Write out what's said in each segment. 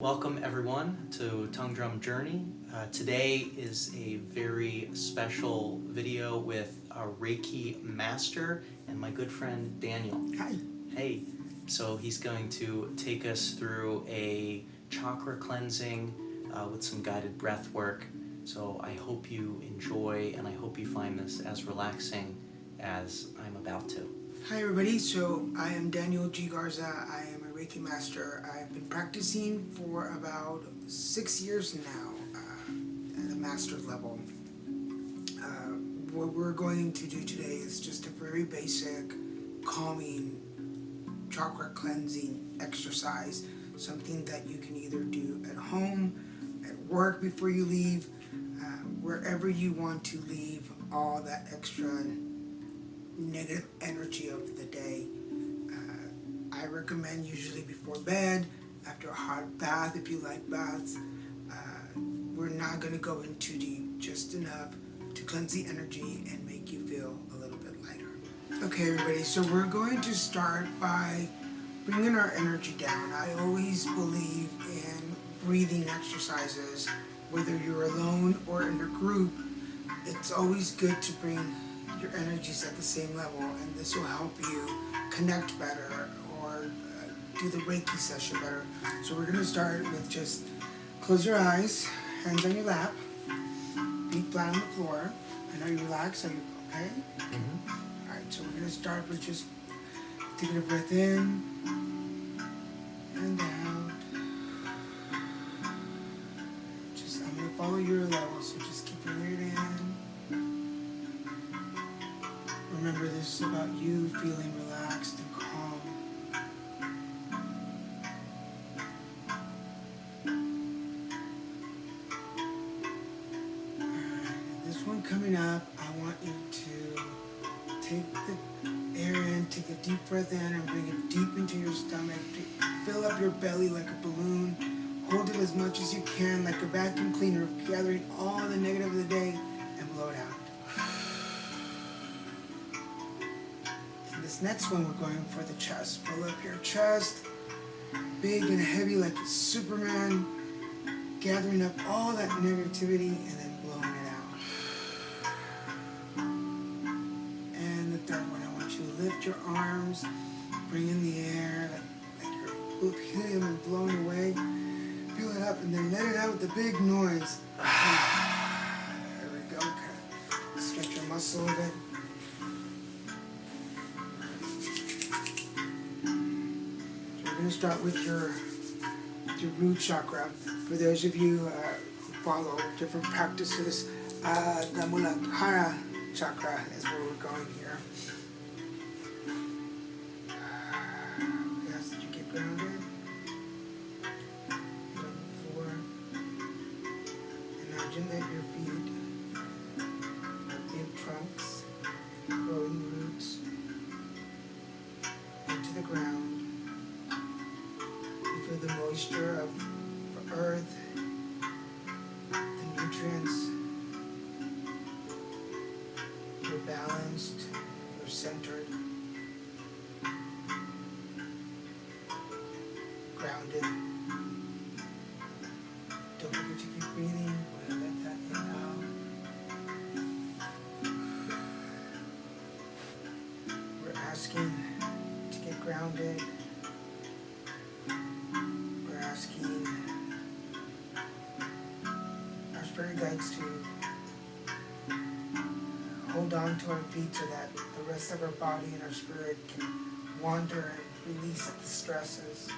Welcome everyone to Tongue Drum Journey. Today is a very special video with our Reiki Master and my good friend Daniel. Hi. Hey, so he's going to take us through a chakra cleansing with some guided breath work. So I hope you enjoy and I hope you find this as relaxing as I'm about to. Hi everybody, so I am Daniel G Garza. I am a Reiki Master. I've been practicing for about 6 years now at a master's level. What we're going to do today is just a very basic, calming, chakra cleansing exercise. Something that you can either do at home, at work before you leave, wherever you want to leave all that extra negative energy of the day. I recommend usually before bed, after a hot bath if you like baths. We're not going to go in too deep, just enough to cleanse the energy and make you feel a little bit lighter. Okay everybody, so we're going to start by bringing our energy down. I always believe in breathing exercises, whether you're alone or in a group. It's always good to bring your energies at the same level, and this will help you connect better or do the Reiki session better. So we're going to start with just close your eyes, hands on your lap, feet flat on the floor, and are you relaxed? Are you okay? Mm-hmm. Alright, so we're going to start with just taking a breath in and out. I'm going to follow your level, so just keep bringing it in. Remember, this is about you feeling relaxed and calm. Alright, this one coming up, I want you to take the air in, take a deep breath in and bring it deep into your stomach. Fill up your belly like a balloon. Hold it as much as you can, like a vacuum cleaner, gathering all the negative of the day and blow it out. This next one, we're going for the chest. Fill up your chest, big and heavy like a Superman, gathering up all that negativity and then blowing it out. And the third one, I want you to lift your arms, bring in the air like you're helium and blowing away. Fill it up and then let it out with a big noise. There we go. Kind of stretch your muscle a bit. We're going to start with your root chakra. For those of you who follow different practices, the Muladhara chakra is where we're going here. We ask that you get grounded. Get on the floor. Imagine that your feet are big trunks, growing roots into the ground. Feel the moisture of the earth, the nutrients. You're balanced, you're centered, grounded. Don't forget to keep breathing. We're going to let that in out. We're asking to get grounded. Asking our spirit guides to hold on to our feet so that the rest of our body and our spirit can wander and release the stresses.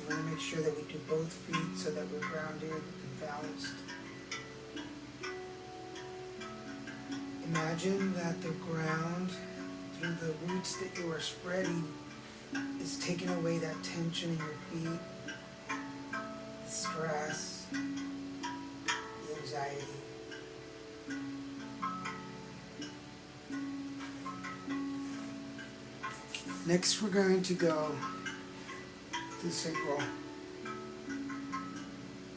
We want to make sure that we do both feet so that we're grounded and balanced. Imagine that the ground, through the roots that you are spreading, is taking away that tension in your feet, the stress, the anxiety. Next, we're going to go to the sacral.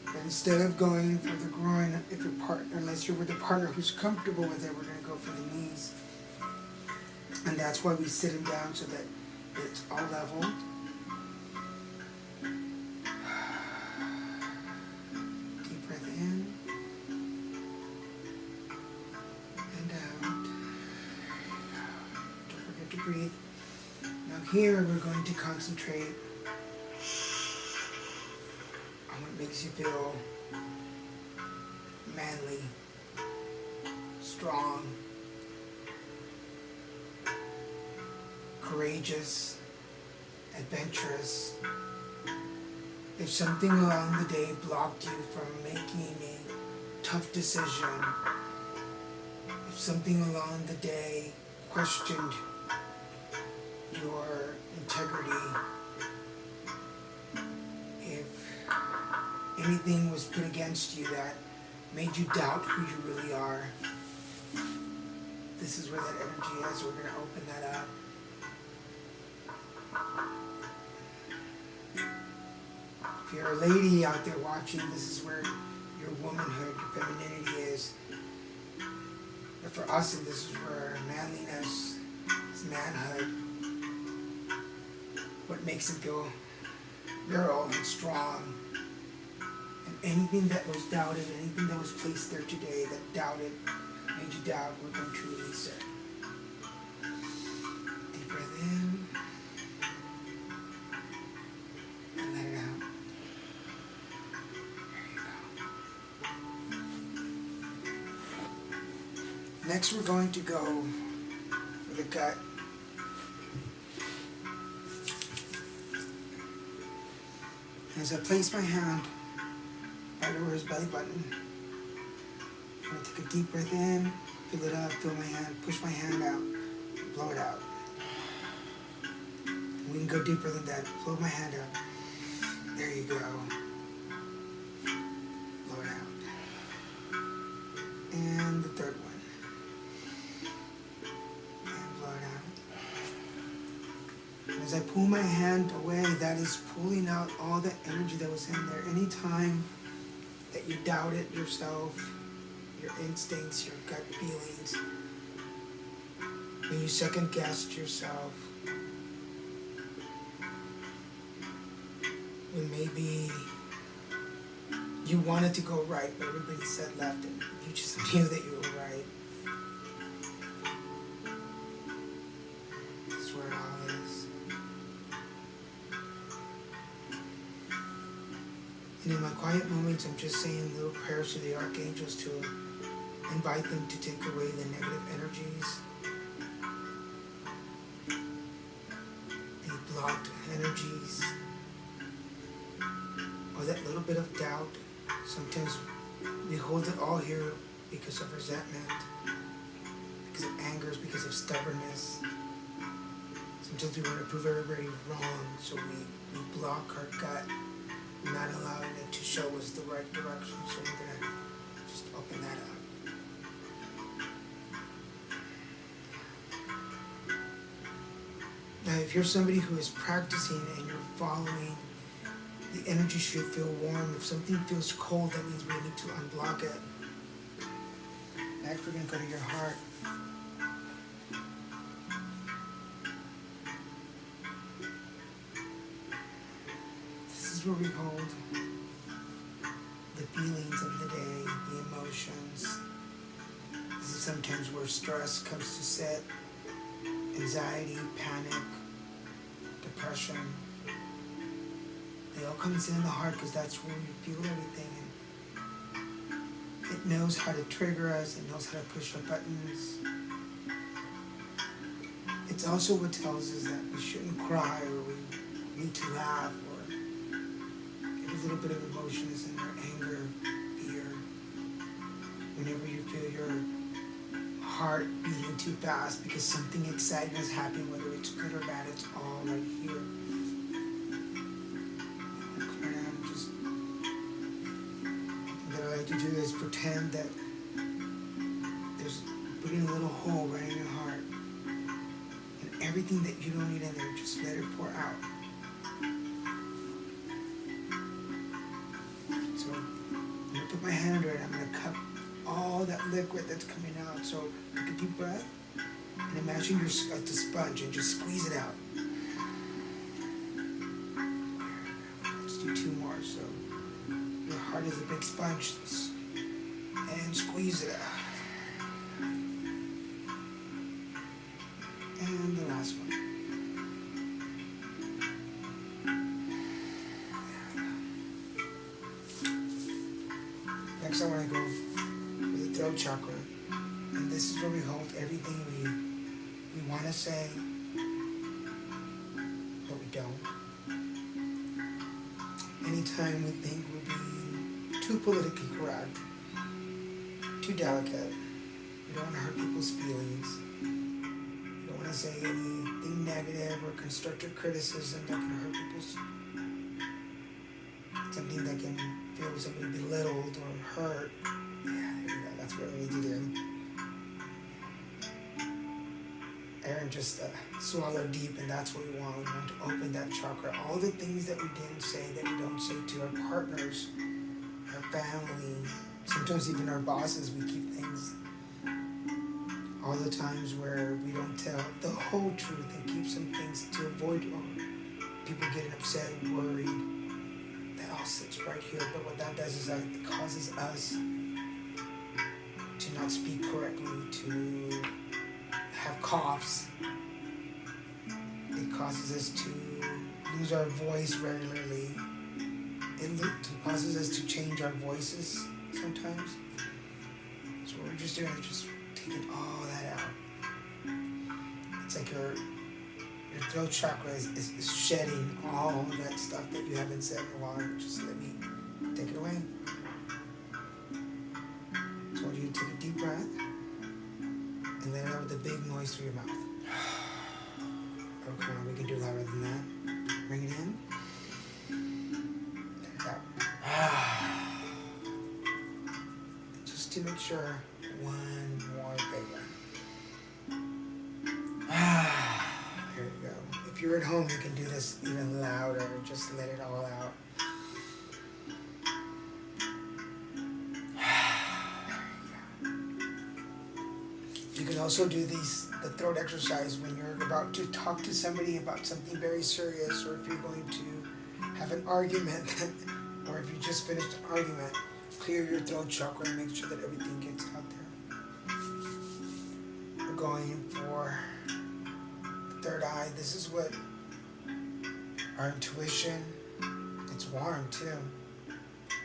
But instead of going for the groin, unless you're with a partner who's comfortable with it, we're going to go for the knees. And that's why we sit him down so that it's all level. Deep breath in and out. Don't forget to breathe. Now here we're going to concentrate on what makes you feel manly, strong, courageous, adventurous. If something along the day blocked you from making a tough decision, if something along the day questioned your integrity, if anything was put against you that made you doubt who you really are, this is where that energy is. We're going to open that up. If you're a lady out there watching, this is where your womanhood, your femininity is. But for us, and this is where manliness is manhood. What makes it feel virile and strong. And anything that was doubted, anything that was placed there today that doubted, made you doubt, we're going to release it. Deep breath in. And let it out. There you go. Next we're going to go for the gut. As I place my hand right over his belly button, I'm going to take a deep breath in, fill it up, fill my hand, push my hand out, and blow it out. We can go deeper than that. Blow my hand out. There you go. Blow it out. And the third one. And blow it out. And as I pull my hand away, that is pulling out all the energy that was in there. Anytime that you doubted yourself, your instincts, your gut feelings, when you second guessed yourself, when maybe you wanted to go right, but everybody said left, and you just knew that you were right. This is where it all is. And in my quiet moments, I'm just saying little prayers to the archangels to invite them to take away the negative energies, the blocked energies, or that little bit of doubt. Sometimes we hold it all here because of resentment, because of anger, because of stubbornness. Sometimes we want to prove everybody wrong, so we block our gut, not allowing it to show us the right direction. So we're going to just open that up. Now, if you're somebody who is practicing and you're following, the energy should feel warm. If something feels cold, that means we need to unblock it. Next, we're going to go to your heart. This is where we hold the feelings of the day, the emotions. This is sometimes where stress comes to sit, anxiety, panic, depression. They all come in the heart because that's where you feel everything. And it knows how to trigger us. It knows how to push our buttons. It's also what tells us that we shouldn't cry, or we need to laugh, or if a little bit of emotion is in there, anger, fear. Whenever you feel your heart beating too fast because something exciting has happened, whether it's good or bad, it's all right here. To do is pretend that there's putting a little hole right in your heart, and everything that you don't need in there, just let it pour out. So I'm going to put my hand under it. I'm going to cup all that liquid that's coming out. So take a deep breath And imagine you're at the sponge and just squeeze it out. Let's do 2 more. So your heart is a big sponge. And squeeze it out. And the last one. Next I want to go for the throat chakra. And this is where we hold everything we want to say, but we don't. Anytime we think we're being too politically correct, too delicate, we don't want to hurt people's feelings. We don't want to say anything negative or constructive criticism that can hurt people's, something that can feel somebody belittled or hurt. Yeah, there you go. That's what we need to do. Aaron just swallowed deep, and that's what we want. We want to open that chakra. All the things that we didn't say, that we don't say to our partners, our family, sometimes even our bosses, we keep things. All the times where we don't tell the whole truth and keep some things to avoid people getting upset and worried. That all sits right here. But what that does is that it causes us to not speak correctly, to have coughs. It causes us to lose our voice regularly. It causes us to change our voices sometimes. So what we're just doing is just taking all that out. It's like your throat chakra is shedding all that stuff that you haven't said in a while. Just let me take it away. So I want you to take a deep breath and let it out with a big noise through your mouth. Okay, we can do louder than that. Bring it in. Let it out. Just to make sure, one more big one. There you go. If you're at home, you can do this even louder. Just let it all out. You can also do the throat exercise when you're about to talk to somebody about something very serious, or if you're going to have an argument, or if you just finished an argument. Clear your throat chakra and make sure that everything gets out there. We're going for the third eye. This is what our intuition, it's warm too.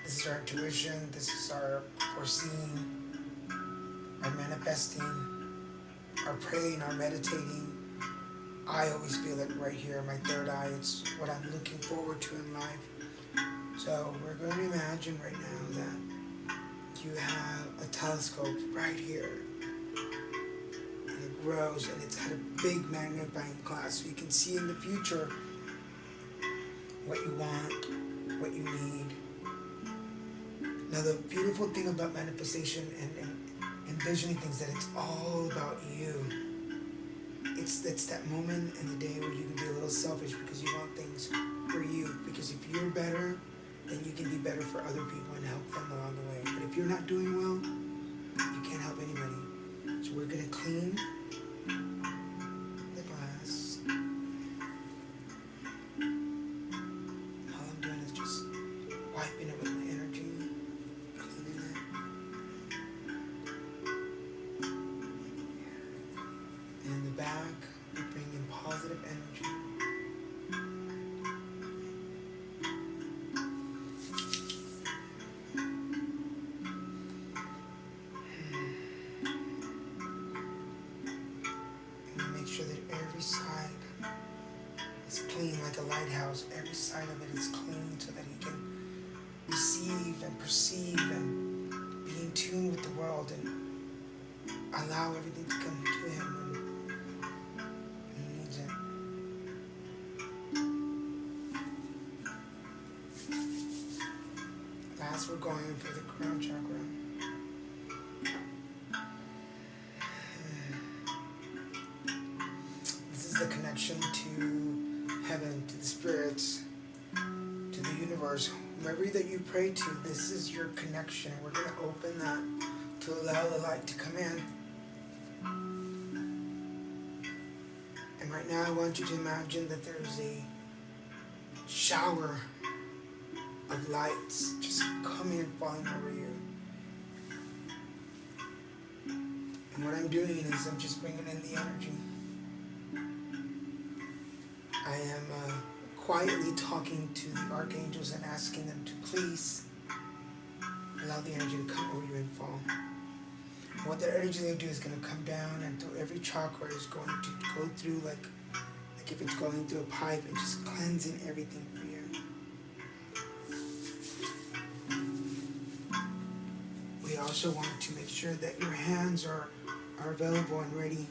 This is our intuition, this is our foreseeing, our manifesting, our praying, our meditating. I always feel it right here, my third eye. It's what I'm looking forward to in life. So we're going to imagine right now that you have a telescope right here. And it grows, and it's had a big magnifying glass so you can see in the future what you want, what you need. Now the beautiful thing about manifestation and envisioning things, that it's all about you. It's that moment in the day where you can be a little selfish because you want things for you. Because if you're better, then you can be better for other people and help them along the way. But if you're not doing well, you can't help anybody. So we're going to clean the glass. All I'm doing is just wiping it with my energy, cleaning it. And in the back, we bring in positive energy. Like a lighthouse, every side of it is clean so that he can receive and perceive and be in tune with the world and allow everything to come to him when he needs it. Last, we're going for the crown chakra. This is the connection to heaven, to the spirits, to the universe. Whoever that you pray to, this is your connection. We're going to open that to allow the light to come in. Right now I want you to imagine that there's a shower of lights just coming and falling over you. And what I'm doing is I'm just bringing in the energy. I am quietly talking to the archangels and asking them to please allow the energy to come over you and fall. And what that energy they do is going to come down until every chakra is going to go through like if it's going through a pipe and just cleansing everything for you. We also want to make sure that your hands are available and ready.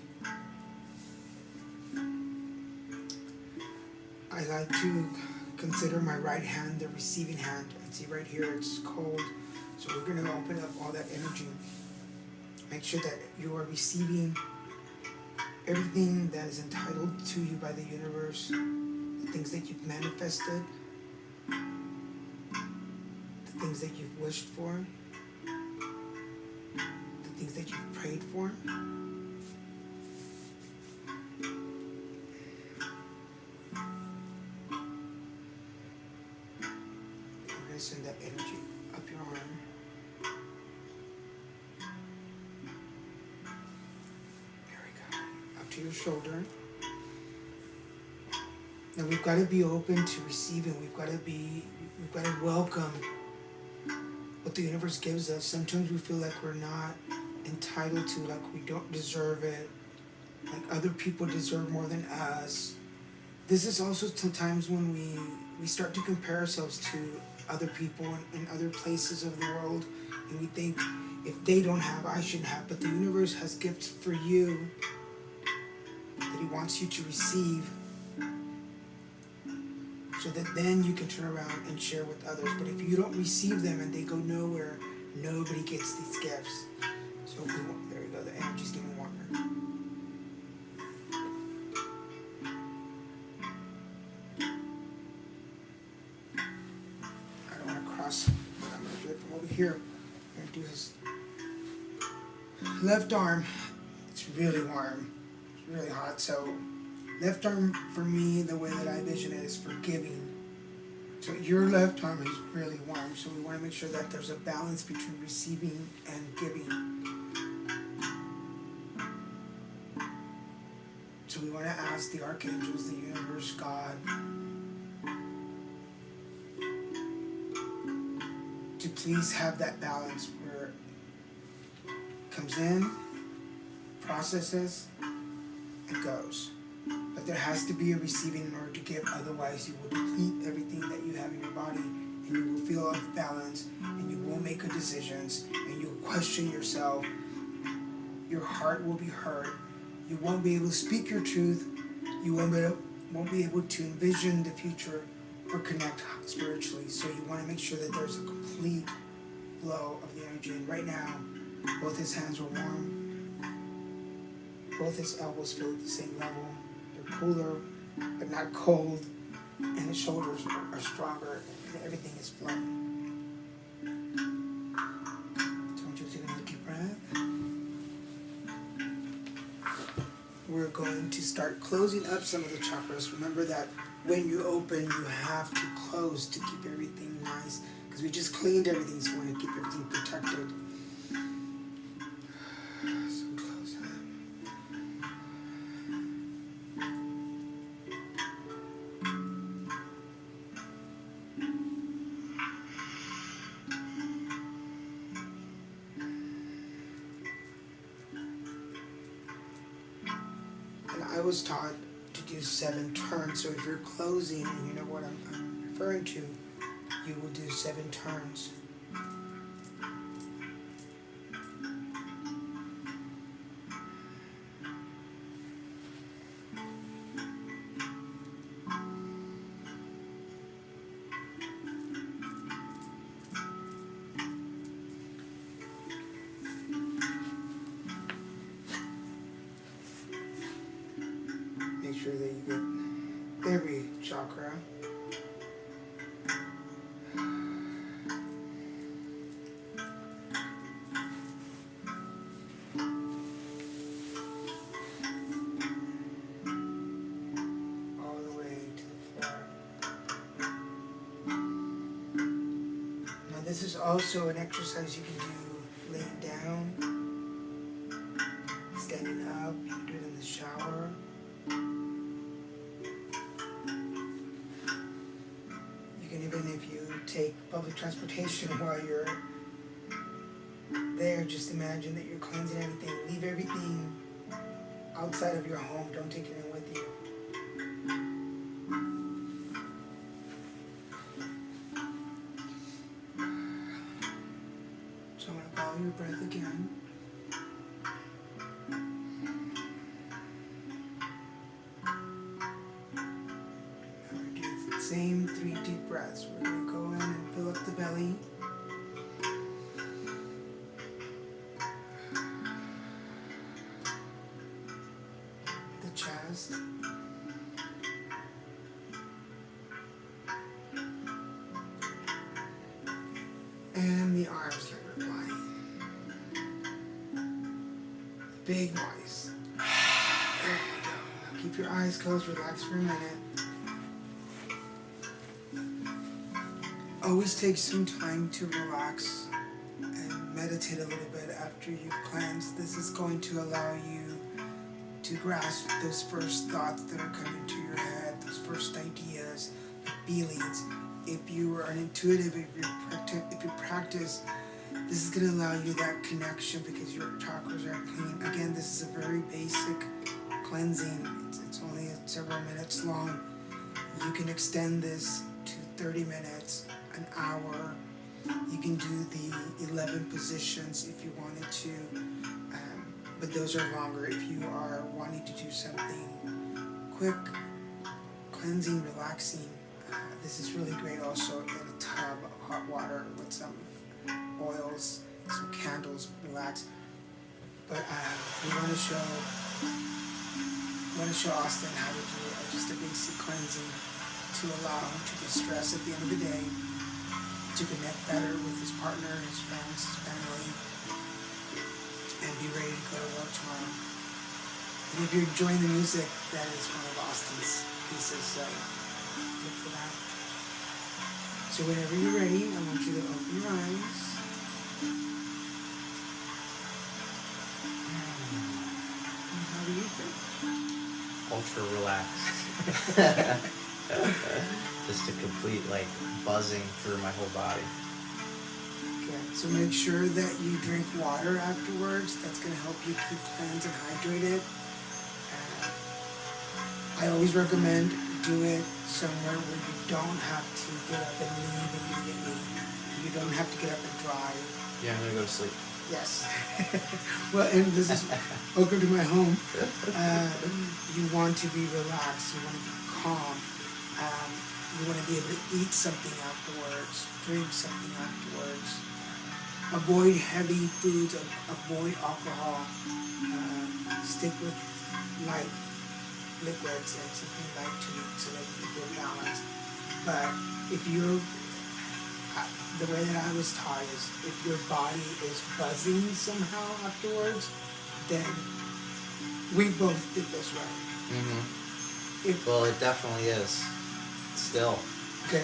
I like to consider my right hand the receiving hand. And see right here, it's cold. So we're going to open up all that energy. Make sure that you are receiving everything that is entitled to you by the universe, the things that you've manifested, the things that you've wished for, the things that you've prayed for. We're going to send that energy up your arm. There we go. Up to your shoulder. Now we've got to be open to receiving. We've got to welcome what the universe gives us. Sometimes we feel like we're not entitled to, like we don't deserve it, like other people deserve more than us. This is also sometimes when we start to compare ourselves to other people in other places of the world, and we think if they don't have, I should have. But the universe has gifts for you that he wants you to receive, so that then you can turn around and share with others. But if you don't receive them and they go nowhere, nobody gets these gifts. So there you go, the energy's getting warmer. I don't want to cross, but I'm going to do it from over here. I'm going to do his left arm. It's really warm. It's really hot. So left arm for me, the way that I vision it, is for giving. So your left arm is really warm. So we want to make sure that there's a balance between receiving and giving. So we want to ask the archangels, the universe, God, to please have that balance where it comes in, processes, and goes. But there has to be a receiving in order to give, otherwise you will deplete everything that you have in your body, and you will feel off balance, and you won't make good decisions, and you'll question yourself. Your heart will be hurt. You won't be able to speak your truth. You won't be able to envision the future or connect spiritually. So you want to make sure that there's a complete flow of the energy. And right now, both his hands are warm. Both his elbows feel at the same level. They're cooler, but not cold. And his shoulders are stronger. And everything is flowing. So I want you to take another deep breath. We're going to start closing up some of the chakras. Remember that when you open, you have to close to keep everything nice, because we just cleaned everything, so we want to keep everything protected. So close up. And I was taught to do 7 turns, so if you're closing and you know what I'm referring to, you will do 7 turns. Make sure that you get every chakra. this is also an exercise you can do laying down, standing up, you can do it in the shower. You can even, if you take public transportation while you're there, just imagine that you're cleansing everything. Leave everything outside of your home, don't take it in with you. So I'm going to follow your breath again. Now we're doing the same 3 deep breaths. We're going to go in and fill up the belly. The chest. And the arms that we're flying. Big noise. There you go. Now keep your eyes closed, relax for a minute. Always take some time to relax and meditate a little bit after you've cleansed. This is going to allow you to grasp those first thoughts that are coming to your head, those first ideas, feelings. If you are an intuitive, if you practice, this is going to allow you that connection because your chakras are clean. Again, this is a very basic cleansing. It's only several minutes long. You can extend this to 30 minutes, an hour. You can do the 11 positions if you wanted to, but those are longer if you are wanting to do something quick, cleansing, relaxing. This is really great also in a tub of hot water with some oils, some candles, relax. But we want to show Austin how to do just a basic cleansing to allow him to distress at the end of the day, to connect better with his partner, his friends, his family, and be ready to go to work tomorrow. And if you're enjoying the music, that is one of Austin's pieces, so look for that. So whenever you're ready, I want you to open your eyes. And how do you feel? Ultra relaxed. Just a complete buzzing through my whole body. Okay, so make sure that you drink water afterwards. That's going to help you keep cleansed and hydrated. I always recommend do it somewhere where you don't have to get up and leave immediately. You don't have to get up and drive. Yeah, I'm going to go to sleep. Yes. Well, and this is welcome to my home. You want to be relaxed. You want to be calm. You want to be able to eat something afterwards, drink something afterwards. Avoid heavy foods. Avoid alcohol. Stick with light liquids and something light to eat so that you feel balanced. But if you're the way that I was taught is if your body is buzzing somehow afterwards, then we both did this right. Mm-hmm. Well, it definitely is. Still. Okay.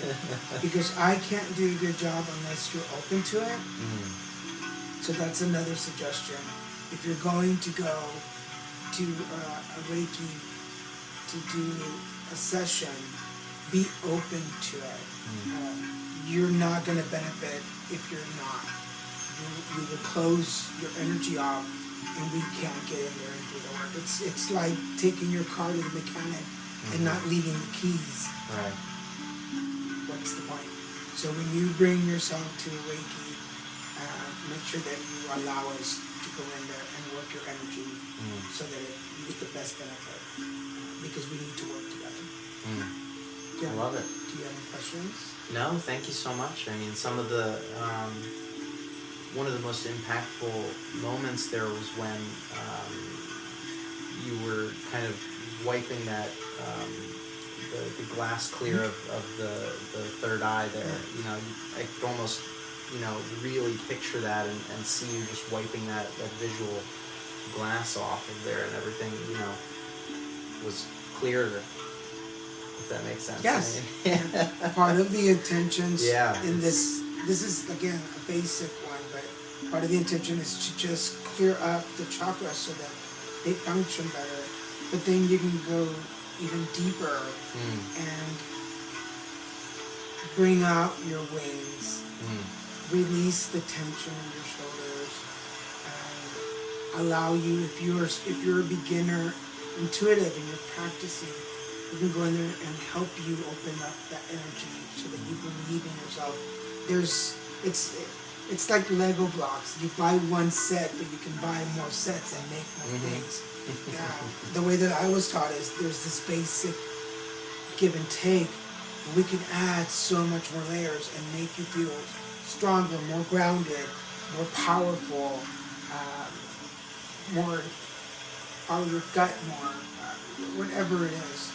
Because I can't do a good job unless you're open to it. So that's another suggestion. If you're going to go to a Reiki to do a session, be open to it. You're not going to benefit if you're not. You will close your energy off and we can't get in there and do the work. It's like taking your car to the mechanic and not leaving the keys. Right. What's the point? So when you bring yourself to Reiki, make sure that you allow us to go in there and work your energy so that you get the best benefit because we need to work together. I love it. Do you have any questions? No, thank you so much. I mean, some of the, one of the most impactful moments there was when you were kind of wiping that, the glass clear of the third eye there. You know, I could almost, really picture that and see you just wiping that visual glass off of there and everything, was clearer. If that makes sense. Yes. Part of the intentions in this this is again a basic one, but part of the intention is to just clear up the chakras so that they function better. But then you can go even deeper and bring out your wings, release the tension in your shoulders, and allow you, if you're a beginner, intuitive, and you're practicing, you can go in there and help you open up that energy so that you believe in yourself. It's like Lego blocks. You buy one set, but you can buy more sets and make more things. The way that I was taught is there's this basic give and take. We can add so much more layers and make you feel stronger, more grounded, more powerful, more follow your gut more, whatever it is.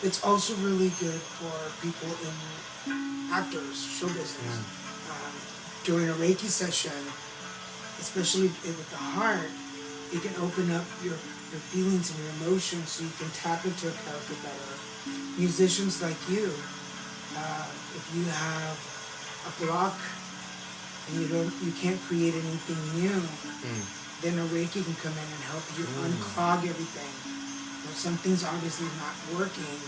It's also really good for people in actors, show business. During a Reiki session, especially with the heart, it can open up your feelings and your emotions so you can tap into a character better. Musicians like you, if you have a block and you can't create anything new, then a Reiki can come in and help you unclog everything. If something's obviously not working,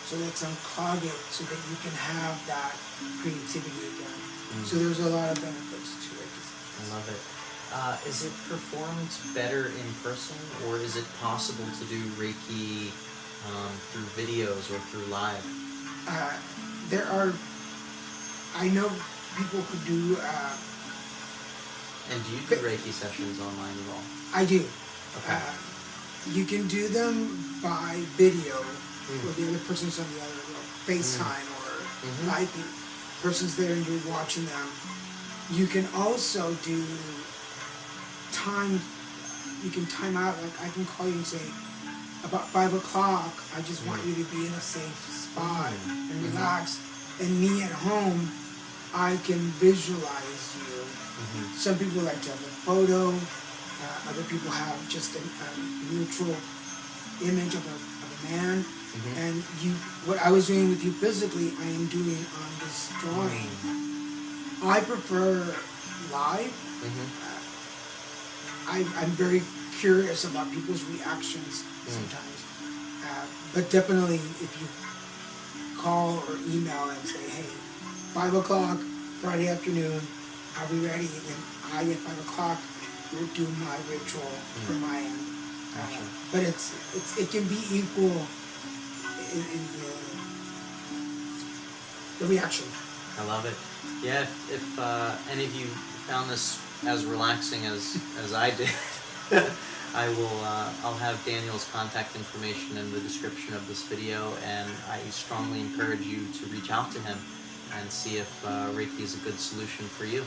so let's unclog it so that you can have that creativity again. So there's a lot of benefits to Reiki. I love it. Is it performed better in person, or is it possible to do Reiki through videos or through live? I know people who do. And do you do Reiki sessions online at all? I do. Okay. You can do them by video, where the other person's on the other FaceTime or live. Person's there and you're watching them. You can also do time. You can time out. Like I can call you and say, about 5 o'clock, I just want you to be in a safe spot and relax. And me at home, I can visualize you. Some people like to have a photo. Other people have just a neutral image of a man. And what I was doing with you physically, I am doing on this drawing. I prefer live. I'm very curious about people's reactions sometimes. But definitely, if you call or email and say, hey, 5 o'clock, Friday afternoon, I'll be ready. And then I, at 5 o'clock, will do my ritual for my end. But it can be equal in the reaction. I love it. Yeah, if any of you found this as relaxing as I did, I'll have Daniel's contact information in the description of this video, and I strongly encourage you to reach out to him and see if Reiki is a good solution for you.